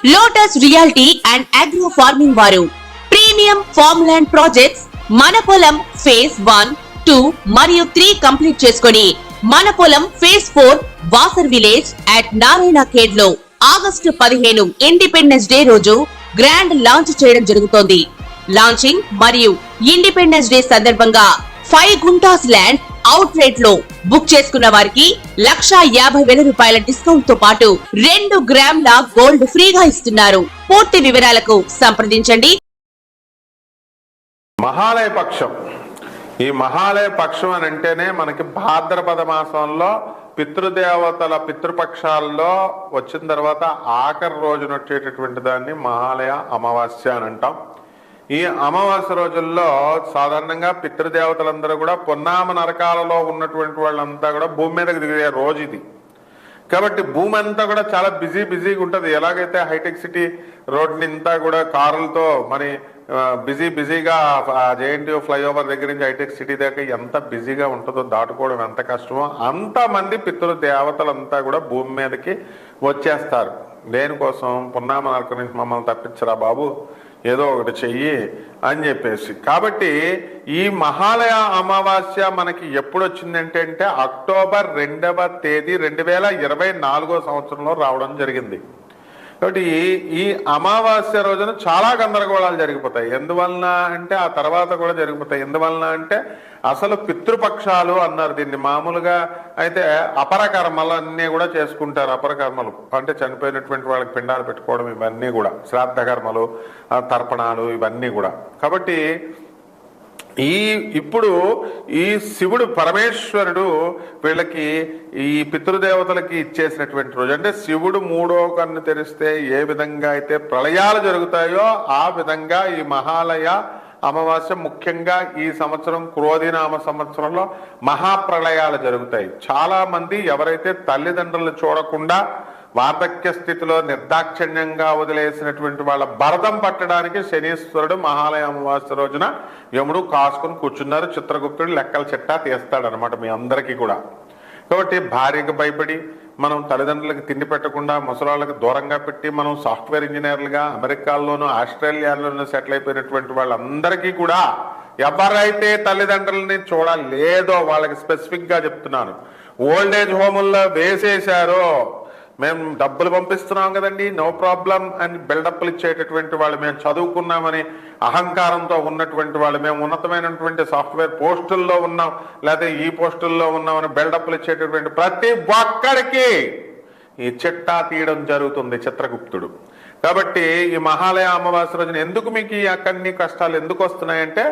Lotus reality and agro farming వారు premium farm land projects మన పొలం ఫేజ్ 1, 2 మరియు 3 కంప్లీట్ చేసుకొని మన పొలం phase 4 Wasar village at Narayana Khed లో ఆగస్టు 15 ఇండిపెండెన్స్ డే రోజు గ్రాండ్ లాంచ్ చేయడం జరుగుతోంది. లాంచింగ్ మరియు ఇండిపెండెన్స్ డే సందర్భంగా 5 గుంటాస్ ల్యాండ్ అవుట్ రేట్ లో బుక్ చేసుకున్న వారికి 1,50,000 రూపాయల డిస్కౌంట్ తో పాటు 2 గ్రాముల గోల్డ్ ఫ్రీగా ఇస్తున్నారు. పూర్తి వివరాలకు సంప్రదించండి. మహాలయ పక్షం. ఈ మహాలయ పక్షం అని అంటేనే మనకి భాద్రపద మాసంలో పితృదేవతల పితృపక్షాల్లో వచ్చిన తర్వాత ఆఖరి రోజున వచ్చేటటువంటి దాన్ని మహాలయ అమావాస్య అని అంటాం. ఈ అమావాస్య రోజుల్లో సాధారణంగా పితృదేవతలందరూ కూడా పొన్నామ నరకాలలో ఉన్నటువంటి వాళ్ళంతా కూడా భూమి మీదకి దిగే రోజు ఇది. కాబట్టి భూమి అంతా కూడా చాలా బిజీగా ఉంటుంది. ఎలాగైతే హైటెక్ సిటీ రోడ్ని అంతా కూడా కారులతో మరి బిజీగా జేఎన్టీయూ ఫ్లైఓవర్ దగ్గర నుంచి హైటెక్ సిటీ దాకా ఎంత బిజీగా ఉంటుందో, దాటుకోవడం ఎంత కష్టమో, అంతమంది పితృదేవతలంతా కూడా భూమి మీదకి వచ్చేస్తారు. దేనికోసం? పున్నామ నరకం నుంచి మమ్మల్ని తప్పించరా బాబు, ఏదో ఒకటి చెయ్యి అని చెప్పేసి. కాబట్టి ఈ మహాలయ అమావాస్య మనకి ఎప్పుడు వచ్చిందంటే అక్టోబర్ 2వ తేదీ 2024 సంవత్సరంలో రావడం జరిగింది. కాబట్టి ఈ అమావాస్య రోజున చాలా గందరగోళాలు జరిగిపోతాయి. ఎందువలన అంటే ఆ తర్వాత కూడా జరిగిపోతాయి. ఎందువలన అంటే అసలు పితృపక్షాలు అన్నారు దీన్ని. మామూలుగా అయితే అపరకర్మలు అన్నీ కూడా చేసుకుంటారు. అపరకర్మలు అంటే చనిపోయినటువంటి వాళ్ళకి పిండాలు పెట్టుకోవడం, ఇవన్నీ కూడా శ్రాద్ధ కర్మలు, తర్పణాలు, ఇవన్నీ కూడా. కాబట్టి ఇప్పుడు ఈ శివుడు పరమేశ్వరుడు వీళ్ళకి ఈ పితృదేవతలకి ఇచ్చేసినటువంటి రోజు. అంటే శివుడు 3వ కన్ను తెరిస్తే ఏ విధంగా అయితే ప్రళయాలు జరుగుతాయో ఆ విధంగా ఈ మహాలయ అమావాస్య, ముఖ్యంగా ఈ సంవత్సరం క్రోధినామ సంవత్సరంలో మహాప్రళయాలు జరుగుతాయి. చాలా మంది ఎవరైతే తల్లిదండ్రులను చూడకుండా వార్ధక్య స్థితిలో నిర్దాక్షిణ్యంగా వదిలేసినటువంటి వాళ్ళ భరతం పట్టడానికి శనీశ్వరుడు మహాలయ అమావాస్య రోజున యముడు కాసుకుని కూర్చున్నారు. చిత్రగుప్తుడు లెక్కల చిట్టా తీస్తాడనమాట మీ అందరికీ కూడా. కాబట్టి భార్యకు భయపడి మనం తల్లిదండ్రులకు తిండి పెట్టకుండా ముసలాళ్ళకి దూరంగా పెట్టి మనం సాఫ్ట్వేర్ ఇంజనీర్లుగా అమెరికాల్లోనూ ఆస్ట్రేలియాలోనూ సెటిల్ అయిపోయినటువంటి వాళ్ళందరికీ కూడా ఎవరైతే తల్లిదండ్రులని చూడలేదో వాళ్ళకి స్పెసిఫిక్ గా చెప్తున్నాను, ఓల్డేజ్ హోముల్లో వేసేశారో మేము డబ్బులు పంపిస్తున్నాం కదండి, నో ప్రాబ్లం అని బిల్డప్లు ఇచ్చేటటువంటి వాళ్ళు, మేము చదువుకున్నామని అహంకారంతో ఉన్నటువంటి వాళ్ళు, మేము ఉన్నతమైనటువంటి సాఫ్ట్వేర్ పోస్టుల్లో ఉన్నాం లేకపోతే ఈ పోస్టుల్లో ఉన్నామని బిల్డప్లు ఇచ్చేటటువంటి ప్రతి ఒక్కడికి ఈ చిట్టా తీయడం జరుగుతుంది చిత్రగుప్తుడు. కాబట్టి ఈ మహాలయ అమావాస్య రోజున ఎందుకు మీకు ఈ అక్కడిని కష్టాలు ఎందుకు వస్తున్నాయంటే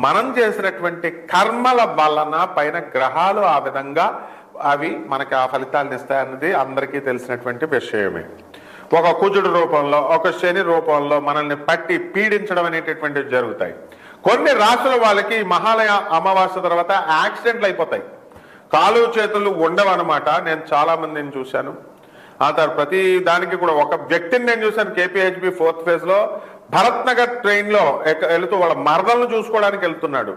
మనం చేసినటువంటి కర్మల వలన పైన గ్రహాలు ఆ విధంగా అవి మనకి ఆ ఫలితాలను ఇస్తాయన్నది అందరికీ తెలిసినటువంటి విషయమే. ఒక కుజుడు రూపంలో, ఒక శని రూపంలో మనల్ని పట్టి పీడించడం అనేటటువంటివి జరుగుతాయి. కొన్ని రాసుల వాళ్ళకి మహాలయ అమావాస్య తర్వాత యాక్సిడెంట్లు అయిపోతాయి, కాలు చేతులు ఉండవన్నమాట. నేను చాలా మందిని చూశాను. ఆ తర్వాత ప్రతి దానికి కూడా ఒక వ్యక్తిని నేను చూశాను. కేపీహెచ్బి 4th phase లో భరత్ నగర్ ట్రైన్లో వెళుతూ వాళ్ళ మరదలను చూసుకోవడానికి వెళ్తున్నాడు.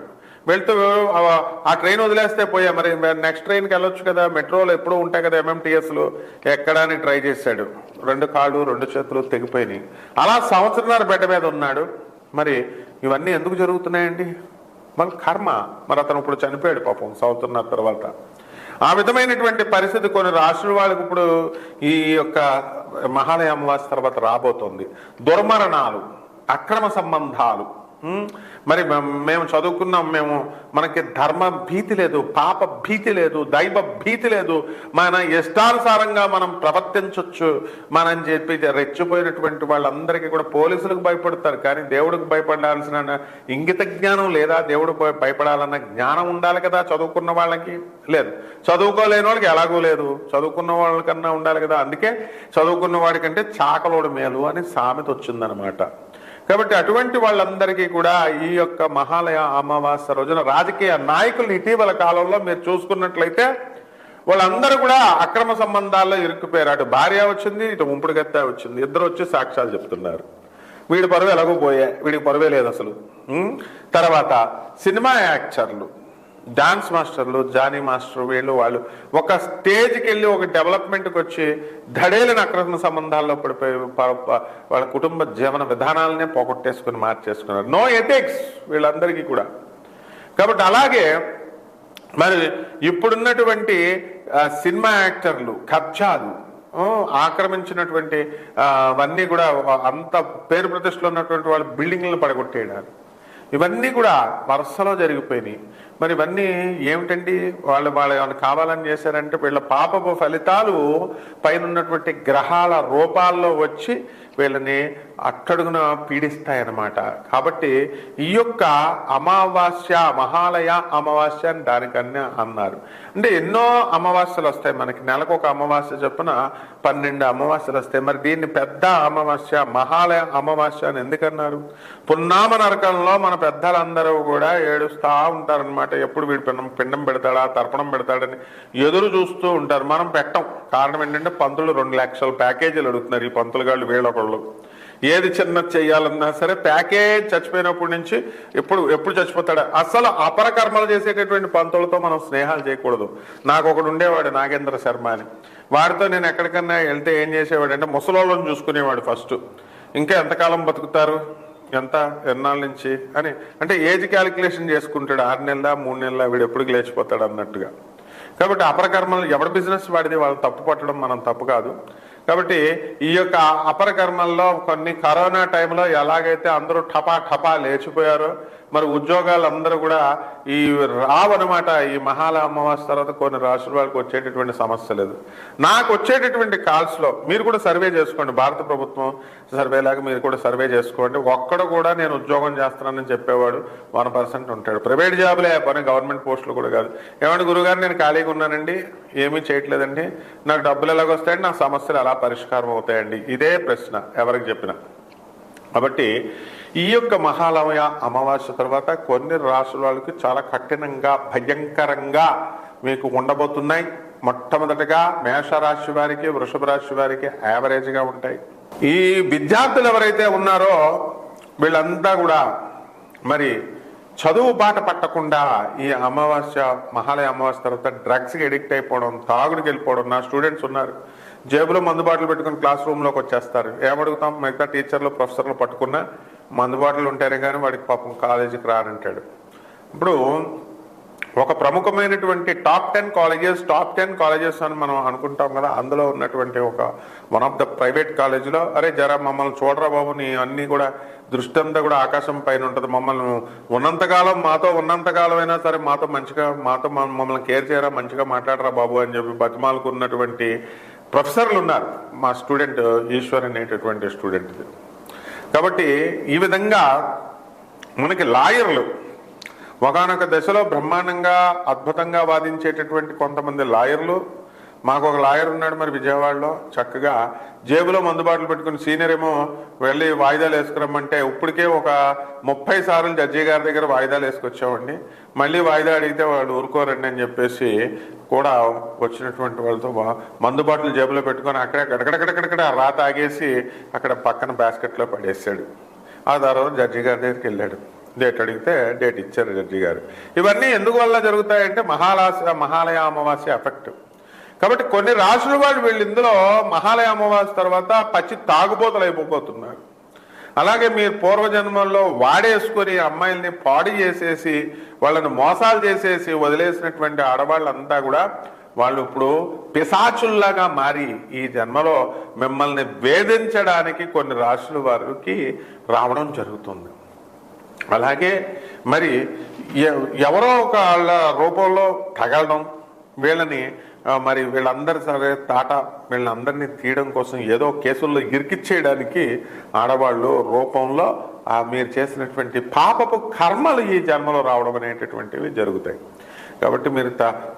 వెళ్తూ ఆ ట్రైన్ వదిలేస్తే పోయా, మరి నెక్స్ట్ ట్రైన్కి వెళ్ళొచ్చు కదా, మెట్రోలో ఎప్పుడూ ఉంటాయి కదా ఎంఎంటీఎస్లు, ఎక్కడాని ట్రై చేశాడు. 2 కాళ్ళు 2 చేతులు తెగిపోయినాయి. అలా సంవత్సరాల బిడ్డ మీద ఉన్నాడు. మరి ఇవన్నీ ఎందుకు జరుగుతున్నాయండి? మన కర్మ. మరి అతను ఇప్పుడు చనిపోయాడు పాపం సంవత్సరాల తర్వాత. ఆ విధమైనటువంటి పరిస్థితి కొన్ని రాష్ట్రాల వాళ్ళకి ఇప్పుడు ఈ యొక్క మహాలయ అమావాస్య తర్వాత రాబోతోంది. దుర్మరణాలు, అక్రమ సంబంధాలు. మరి మేము చదువుకున్నాం, మనకి ధర్మ భీతి లేదు, పాప భీతి లేదు, దైవ భీతి లేదు, మన ఇష్టానుసారంగా మనం ప్రవర్తించవచ్చు మనం చెప్పి రెచ్చిపోయినటువంటి వాళ్ళందరికీ కూడా పోలీసులకు భయపడతారు. కానీ దేవుడికి భయపడాల్సిన ఇంగిత జ్ఞానం లేదా? దేవుడు భయపడాలన్న జ్ఞానం ఉండాలి కదా చదువుకున్న వాళ్ళకి. లేదు, చదువుకోలేని వాళ్ళకి ఎలాగూ లేదు, చదువుకున్న వాళ్ళకన్నా ఉండాలి కదా. అందుకే చదువుకున్న వాడికంటే చాకలోడు మేలు అని సామెత వచ్చిందనమాట. కాబట్టి అటువంటి వాళ్ళందరికీ కూడా ఈ యొక్క మహాలయ అమావాస్య రోజున రాజకీయ నాయకులు ఇటీవల కాలంలో మీరు చూసుకున్నట్లయితే వాళ్ళందరూ కూడా అక్రమ సంబంధాల్లో ఇరుక్కుపోయారు. అటు భార్య వచ్చింది, ఇటు ఉంపుడు గత్త వచ్చింది, ఇద్దరు వచ్చి సాక్ష్యాలు చెప్తున్నారు. వీడి పరువు ఎలాగో పోయే, వీడికి పరువే లేదు అసలు. తర్వాత సినిమా యాక్టర్లు డాన్స్ మాస్టర్లు, జానీ మాస్టర్, వీళ్ళు వాళ్ళు ఒక స్టేజ్కి వెళ్ళి ఒక డెవలప్మెంట్కి వచ్చి ధడేలని అక్రమ సంబంధాల్లో పడిపోయి వాళ్ళ కుటుంబ జీవన విధానాలనే పోగొట్టేసుకుని మార్చేసుకున్నారు. నో ఎథిక్స్ వీళ్ళందరికీ కూడా. కాబట్టి అలాగే మరి ఇప్పుడున్నటువంటి సినిమా యాక్టర్లు కబ్జాలు, ఆక్రమించినటువంటి అవన్నీ కూడా అంత పేరు ప్రతిష్టలు ఉన్నటువంటి వాళ్ళ బిల్డింగ్లను పడగొట్టేయడాలు, ఇవన్నీ కూడా వరుసలో జరిగిపోయినాయి. మరి ఇవన్నీ ఏమిటండి? వాళ్ళు ఏమైనా కావాలని చేశారంటే వీళ్ళ పాపపు ఫలితాలు పైన ఉన్నటువంటి గ్రహాల రూపాల్లో వచ్చి వీళ్ళని అట్టడుగున పీడిస్తాయన్నమాట. కాబట్టి ఈ యొక్క అమావాస్య, మహాలయ అమావాస్య అని దానికన్నా అన్నారు. అంటే ఎన్నో అమావాస్యలు వస్తాయి మనకి, నెలకు ఒక అమావాస్య చొప్పున 12 అమావాస్యలు వస్తాయి. మరి దీన్ని పెద్ద అమావాస్య, మహాలయ అమావాస్య అని ఎందుకన్నారు? పున్నామ నరకంలో మన పెద్దలందరూ కూడా ఏడుస్తూ ఉంటారనమాట. ఎప్పుడు వీడు పిండం పెడతాడా, తర్పణం పెడతాడని ఎదురు చూస్తూ ఉంటారు. మనం పెట్టం. కారణం ఏంటంటే పంతులు 2 లక్షల ప్యాకేజీలు అడుగుతున్నారు ఈ పంతులు గాళ్ళు వీళ్ళొకళ్ళు. ఏది చిన్నది చెయ్యాలన్నా సరే ప్యాకేజ్ చచ్చిపోయినప్పటి నుంచి ఎప్పుడు చచ్చిపోతాడా. అసలు అపరకర్మలు చేసేటటువంటి పంతులతో మనం స్నేహాలు చేయకూడదు. నాకు ఒకడు ఉండేవాడు నాగేంద్ర శర్మ అని. వాడితో నేను ఎక్కడికన్నా వెళ్తే ఏం చేసేవాడు అంటే ముసలోళ్ళని చూసుకునేవాడు ఫస్ట్. ఇంకా ఎంతకాలం బతుకుతారు, ఎన్నాళ్ళ నుంచి అని, అంటే ఏజ్ క్యాలిక్యులేషన్ చేసుకుంటాడు. 6 నెలల 3 నెలల వీడు ఎప్పుడు లేచిపోతాడు అన్నట్టుగా. కాబట్టి అపరకర్మలు ఎవరి బిజినెస్ వాడిది, వాళ్ళు తప్పు పట్టడం మనం తప్పు కాదు. కాబట్టి ఈ యొక్క అపరకర్మల్లో కొన్ని కరోనా టైంలో ఎలాగైతే అందరూ ఠపా లేచిపోయారో, మరి ఉద్యోగాలు అందరూ కూడా ఈ రావన్నమాట. ఈ మహాలయ అమావాస్య తర్వాత కొన్ని రాష్ట్రాల వాళ్ళకి వచ్చేటటువంటి సమస్య లేదు. నాకు వచ్చేటటువంటి కాల్స్లో మీరు కూడా సర్వే చేసుకోండి, భారత ప్రభుత్వం సర్వేలాగా మీరు కూడా సర్వే చేసుకోండి. ఒక్కడు కూడా నేను ఉద్యోగం చేస్తున్నానని చెప్పేవాడు 1% ఉంటాడు. ప్రైవేట్ జాబులే పని, గవర్నమెంట్ పోస్టులు కూడా కాదు. ఏమంటే గురుగారు నేను ఖాళీగా ఉన్నానండి, ఏమీ చేయట్లేదండి, నాకు డబ్బులు ఎలాగొస్తాయండి, నా సమస్యలు ఎలా పరిష్కారం అవుతాయండి, ఇదే ప్రశ్న ఎవరికి చెప్పినా. కాబట్టి ఈ యొక్క మహాలయ అమావాస్య తర్వాత కొన్ని రాశుల వాళ్ళకి చాలా కఠినంగా, భయంకరంగా మీకు ఉండబోతున్నాయి. మొట్టమొదటిగా మేషరాశి వారికి, వృషభ రాశి వారికి యావరేజ్గా ఉంటాయి. ఈ విద్యార్థులు ఎవరైతే ఉన్నారో వీళ్ళంతా కూడా మరి చదువు బాట పట్టకుండా ఈ అమావాస్య, మహాలయ అమావాస్య తర్వాత డ్రగ్స్కి ఎడిక్ట్ అయిపోవడం, తాగుడికి వెళ్ళిపోవడం. నా స్టూడెంట్స్ ఉన్నారు, జేబులో మందు బాటలు పెట్టుకుని క్లాస్ రూమ్లోకి వచ్చేస్తారు. ఏమడుగుతాం, మిగతా టీచర్లు ప్రొఫెసర్లు పట్టుకున్న మందు బాటలు ఉంటారే కానీ వాడికి పాపం కాలేజీకి రానంటాడు. ఇప్పుడు ఒక ప్రముఖమైనటువంటి టాప్ 10 కాలేజెస్ అని మనం అనుకుంటాం కదా, అందులో ఉన్నటువంటి వన్ ఆఫ్ ద ప్రైవేట్ కాలేజీలో, అరే జరా మమ్మల్ని చూడరా బాబు, నీ అన్నీ కూడా దృష్టి అంతా కూడా ఆకాశం పైన ఉంటుంది, మమ్మల్ని ఉన్నంతకాలం అయినా సరే మమ్మల్ని కేర్ చేయరా, మంచిగా మాట్లాడరా బాబు అని చెప్పి బతిమాలుకున్నటువంటి ప్రొఫెసర్లు ఉన్నారు. మా స్టూడెంట్ ఈశ్వర్ అనేటటువంటి స్టూడెంట్. కాబట్టి ఈ విధంగా మనకి లాయర్లు ఒకానొక దశలో బ్రహ్మాండంగా అద్భుతంగా వాదించేటటువంటి కొంతమంది లాయర్లు. మాకు ఒక లాయర్ ఉన్నాడు మరి విజయవాడలో, చక్కగా జేబులో మందుబాటులు పెట్టుకుని సీనియర్ ఏమో వెళ్ళి వాయిదాలు వేసుకురమ్మంటే ఇప్పటికే ఒక 30 సార్లు జడ్జి గారి దగ్గర వాయిదాలు వేసుకొచ్చామండి. మళ్ళీ వాయిదా అడిగితే వాళ్ళు ఊరుకోరండి అని చెప్పేసి కూడా వచ్చినటువంటి వాళ్ళతో మందుబాటులు జేబులో పెట్టుకొని అక్కడే గడగడగడగడ రాత ఆగేసి అక్కడ పక్కన బాస్కెట్లో పడేసాడు. ఆ తర్వాత జడ్జి గారి దగ్గరికి వెళ్ళాడు. డేట్ అడిగితే డేట్ ఇచ్చారు జడ్జి గారు. ఇవన్నీ ఎందుకు వల్ల జరుగుతాయంటే మహాలయ అమావాస్య ఎఫెక్ట్. కాబట్టి కొన్ని రాశుల వాళ్ళు వీళ్ళు ఇందులో మహాలయ అమావాస్య తర్వాత పచ్చి తాగుబోతులు అయిపోతున్నారు. అలాగే మీరు పూర్వజన్మల్లో వాడేసుకొని అమ్మాయిల్ని పాడు చేసేసి వాళ్ళని మోసాలు చేసేసి వదిలేసినటువంటి ఆడవాళ్ళంతా కూడా వాళ్ళు ఇప్పుడు పిశాచుల్లాగా మారి ఈ జన్మలో మిమ్మల్ని వేధించడానికి కొన్ని రాశుల వారికి రావడం జరుగుతుంది. అలాగే మరి ఎవరో ఒక వాళ్ళ రూపంలో తగలడం, వీళ్ళని మరి వీళ్ళందరి సరే వీళ్ళందరినీ తీయడం కోసం ఏదో కేసుల్లో ఇరికిచ్చేయడానికి ఆడవాళ్ళు రూపంలో మీరు చేసినటువంటి పాపపు కర్మలు ఈ జన్మలో రావడం అనేటటువంటివి జరుగుతాయి. కాబట్టి మీరు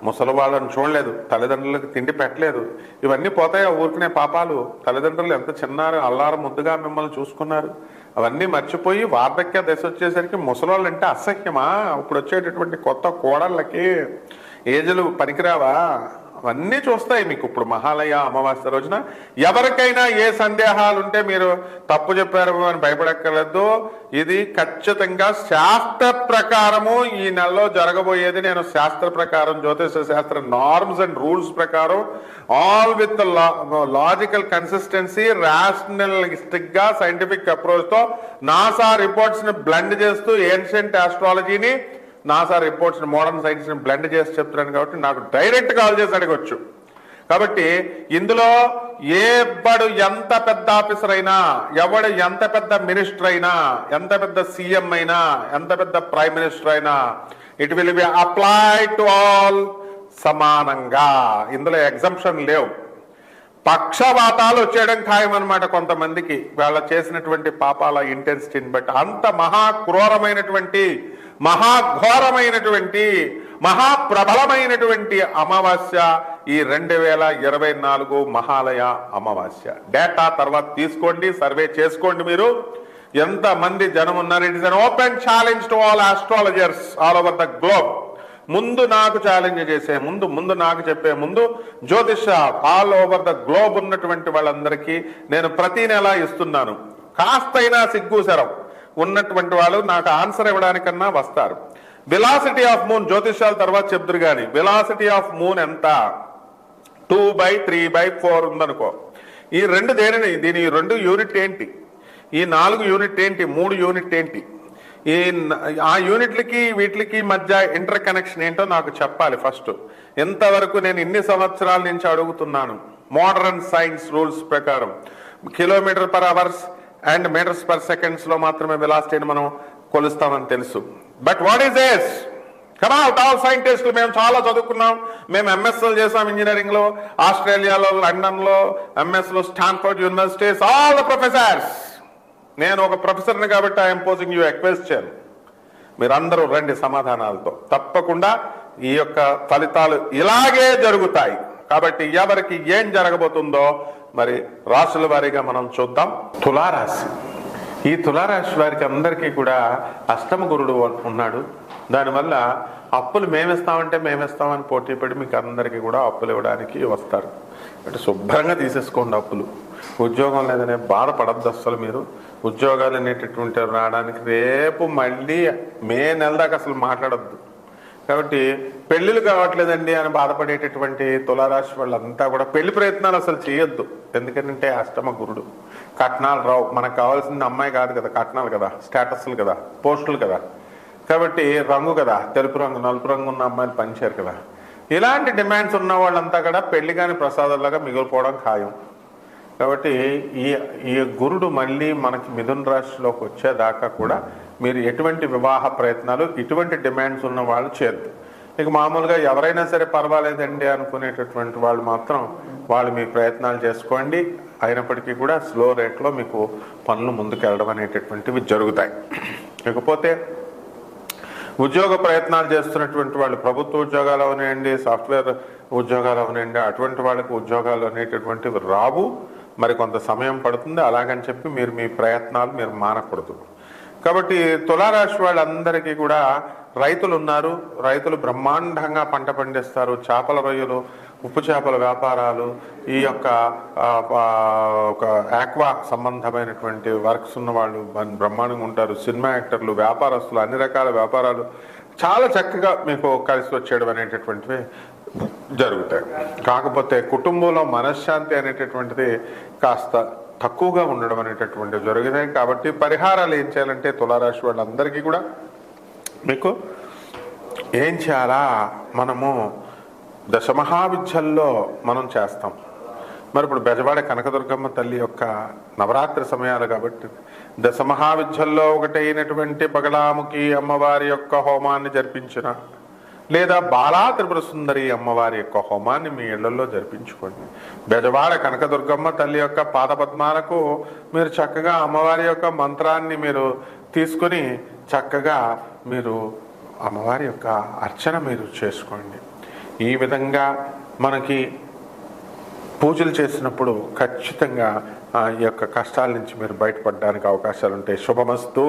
ముసలి వాళ్ళని చూడలేదు, తల్లిదండ్రులకు తిండి పెట్టలేదు, ఇవన్నీ పోతాయా ఊరికనే పాపాలు? తల్లిదండ్రులు ఎంత చిన్నారు, అల్లారు ముద్దుగా మిమ్మల్ని చూసుకున్నారు, అవన్నీ మర్చిపోయి వార్ధక్య దశ వచ్చేసరికి ముసలోళ్ళు అంటే అసహ్యమా? ఇప్పుడు వచ్చేటటువంటి కొత్త కోడళ్ళకి ఏజులు పనికిరావా? అవన్నీ చూస్తాయి మీకు. ఇప్పుడు మహాలయ అమావాస్య రోజున ఎవరికైనా ఏ సందేహాలు ఉంటే మీరు తప్పు చెప్పారు అని భయపడక్కర్లేదు. ఇది ఖచ్చితంగా శాస్త్ర ప్రకారము ఈ నెలలో జరగబోయేది. నేను శాస్త్ర ప్రకారం, జ్యోతిష శాస్త్ర నార్మ్స్ అండ్ రూల్స్ ప్రకారం, all with logical consistency, rationalistic గా సైంటిఫిక్ అప్రోచ్ తో నాసా రిపోర్ట్స్ ని బ్లెండ్ చేస్తూ ఏన్షియంట్ ఆస్ట్రాలజీని, నాసా రిపోర్ట్స్ మోడర్న్ సైన్స్ ని బ్లెండ్ చేసి చెప్తున్నాను కాబట్టి నాకు డైరెక్ట్ కాల్ చేసి అడగొచ్చు. కాబట్టి ఇందులో ఎవడు ఎంత పెద్ద ఆఫీసర్ అయినా, ఎవడు ఎంత పెద్ద మినిస్టర్ అయినా, ఎంత పెద్ద సీఎం అయినా, ఎంత పెద్ద ప్రైమ్ మినిస్టర్ అయినా, it will be apply to all సమానంగా. ఇందులో ఎగ్జంప్షన్ లేవు. పక్షవాతాలు వచ్చేయడం ఖాయం అనమాట కొంతమందికి, వాళ్ళ చేసినటువంటి పాపాల ఇంటెన్సిటీని బట్టి. అంత మహాక్రూరమైనటువంటి, మహాఘోరమైనటువంటి, మహాప్రబలమైనటువంటి అమావాస్య ఈ 2024 మహాలయ అమావాస్య. డేటా తర్వాత తీసుకోండి, సర్వే చేసుకోండి. మీరు ఎంత మంది జనం ఉన్నారు. It is an open challenge to all astrologers all over the globe. ముందు నాకు ఛాలెంజ్ చేసే ముందు నాకు చెప్పే ముందు జ్యోతిష ఆల్ ఓవర్ ద గ్లోబ్ ఉన్నటువంటి వాళ్ళందరికీ నేను ప్రతి నెల ఇస్తున్నాను. కాస్తైనా సిగ్గు శరం ఉన్నటువంటి వాళ్ళు నాకు ఆన్సర్ ఇవ్వడానికన్నా వస్తారు. వెలాసిటీ ఆఫ్ మూన్ జ్యోతిషాల తర్వాత చెప్తురు కానీ వెలాసిటీ ఆఫ్ మూన్ ఎంత? 2/3/4 ఉందనుకో. ఈ రెండు దేనిని, దీని 2 యూనిట్ ఏంటి, ఈ 4 యూనిట్ ఏంటి, 3 యూనిట్ ఏంటి, ఆ యూనిట్లకి వీటికి మధ్య ఇంటర్ కనెక్షన్ ఏంటో నాకు చెప్పాలి ఫస్ట్. ఎంతవరకు నేను ఇన్ని సంవత్సరాల నుంచి అడుగుతున్నాను. మోడర్న్ సైన్స్ రూల్స్ ప్రకారం kilometre per hours and metres per seconds లో మాత్రమే వెలాసిటీని మనం కొలుస్తామని తెలుసు. But what is this? Come out all సైంటిస్టులు. మేము చాలా చదువుకున్నాం, మేము ఎంఎస్ఎల్ చేసాం ఇంజనీరింగ్ లో, ఆస్ట్రేలియాలో, లండన్ లో ఎంఎస్ లో, Stanford universities, all the professors. నేను ఒక ప్రొఫెసర్ని కాబట్టి I'm posing you a question. మీరందరూ రండి సమాధానాలతో. తప్పకుండా ఈ యొక్క ఫలితాలు ఇలాగే జరుగుతాయి. కాబట్టి ఎవరికి ఏం జరగబోతుందో మరి రాశుల వారీగా మనం చూద్దాం. తులారాశి. ఈ తులారాశి వారికి అందరికీ కూడా అష్టమ గురుడు ఉన్నాడు. దానివల్ల అప్పులు మేమిస్తామని పోటీ పడి మీకు అందరికీ కూడా అప్పులు ఇవ్వడానికి వస్తారు. అంటే శుభ్రంగా తీసేసుకోండి అప్పులు. ఉద్యోగం లేదనే బాధపడద్దు అసలు. మీరు ఉద్యోగాలు అనేటటువంటి రావడానికి రేపు మళ్ళీ మే నెల దాకా అసలు మాట్లాడద్దు. కాబట్టి పెళ్లిళ్ళు కావట్లేదండి అని బాధపడేటటువంటి తులారాశి వాళ్ళంతా కూడా పెళ్లి ప్రయత్నాలు అసలు చేయొద్దు. ఎందుకంటే అష్టమ గురుడు. కట్నాలు రావు. మనకు కావాల్సింది అమ్మాయి కాదు కదా, కట్నాలు కదా, స్టేటస్లు కదా, పోస్టులు కదా. కాబట్టి రంగు కదా, తెలుపు రంగు, నలుపు రంగు ఉన్న అమ్మాయిలు పనిచేయరు కదా. ఇలాంటి డిమాండ్స్ ఉన్న వాళ్ళంతా కూడా పెళ్లి కాని ప్రసాదాలుగా మిగిలిపోవడం ఖాయం. కాబట్టి ఈ గురుడు మళ్ళీ మనకి మిథున రాశిలోకి వచ్చేదాకా కూడా మీరు ఎటువంటి వివాహ ప్రయత్నాలు, ఇటువంటి డిమాండ్స్ ఉన్న వాళ్ళు చేయొద్దు. ఇక మామూలుగా ఎవరైనా సరే పర్వాలేదండి అనుకునేటటువంటి వాళ్ళు మాత్రం వాళ్ళు మీ ప్రయత్నాలు చేసుకోండి. అయినప్పటికీ కూడా స్లో రేట్లో మీకు పనులు ముందుకెళ్ళడం అనేటటువంటివి జరుగుతాయి. ఇకపోతే ఉద్యోగ ప్రయత్నాలు చేస్తున్నటువంటి వాళ్ళు, ప్రభుత్వ ఉద్యోగాలు అవనండి, సాఫ్ట్వేర్ ఉద్యోగాలు అవనండి, అటువంటి వాళ్ళకి ఉద్యోగాలు అనేటటువంటివి రావు. మరి కొంత సమయం పడుతుంది. అలాగని చెప్పి మీరు మీ ప్రయత్నాలు మీరు మానకూడదు. కాబట్టి తులారాశి వాళ్ళందరికీ కూడా రైతులు ఉన్నారు. రైతులు బ్రహ్మాండంగా పంట పండిస్తారు. చేపల రొయ్యలు, ఉప్పు చేపల వ్యాపారాలు, ఈ యొక్క ఒక ఆక్వా సంబంధమైనటువంటి వర్క్స్ ఉన్న వాళ్ళు బ్రహ్మాండంగా ఉంటారు. సినిమా యాక్టర్లు, వ్యాపారస్తులు, అన్ని రకాల వ్యాపారాలు చాలా చక్కగా మీకు కలిసి వచ్చేయడం అనేటటువంటివి జరుగుతాయి. కాకపోతే కుటుంబంలో మనశ్శాంతి అనేటటువంటిది కాస్త తక్కువగా ఉండడం అనేటటువంటివి జరుగుతాయి. కాబట్టి పరిహారాలు ఏం చేయాలంటే తులారాశి వాళ్ళందరికీ కూడా మీకు ఏం చేయాలా, మనము దశమహావిద్యల్లో మనం చేస్తాం. మరి ఇప్పుడు బెజవాడ కనకదుర్గమ్మ తల్లి యొక్క నవరాత్రి సమయాలు కాబట్టి దశమహావిద్యల్లో ఒకటైనటువంటి బగలాముఖి అమ్మవారి యొక్క హోమాన్ని జరిపించిన, లేదా బాలా త్రిపుర సుందరి అమ్మవారి యొక్క హోమాన్ని మీ ఇళ్లలో జరిపించుకోండి. బెజవాడ కనకదుర్గమ్మ తల్లి యొక్క పాదపద్మాలకు మీరు చక్కగా అమ్మవారి యొక్క మంత్రాన్ని మీరు తీసుకొని చక్కగా మీరు అమ్మవారి యొక్క అర్చన మీరు చేసుకోండి. ఈ విధంగా మనకి పూజలు చేసినప్పుడు ఖచ్చితంగా ఈ యొక్క కష్టాల నుంచి మీరు బయటపడడానికి అవకాశాలు ఉంటాయి. శుభమస్తు.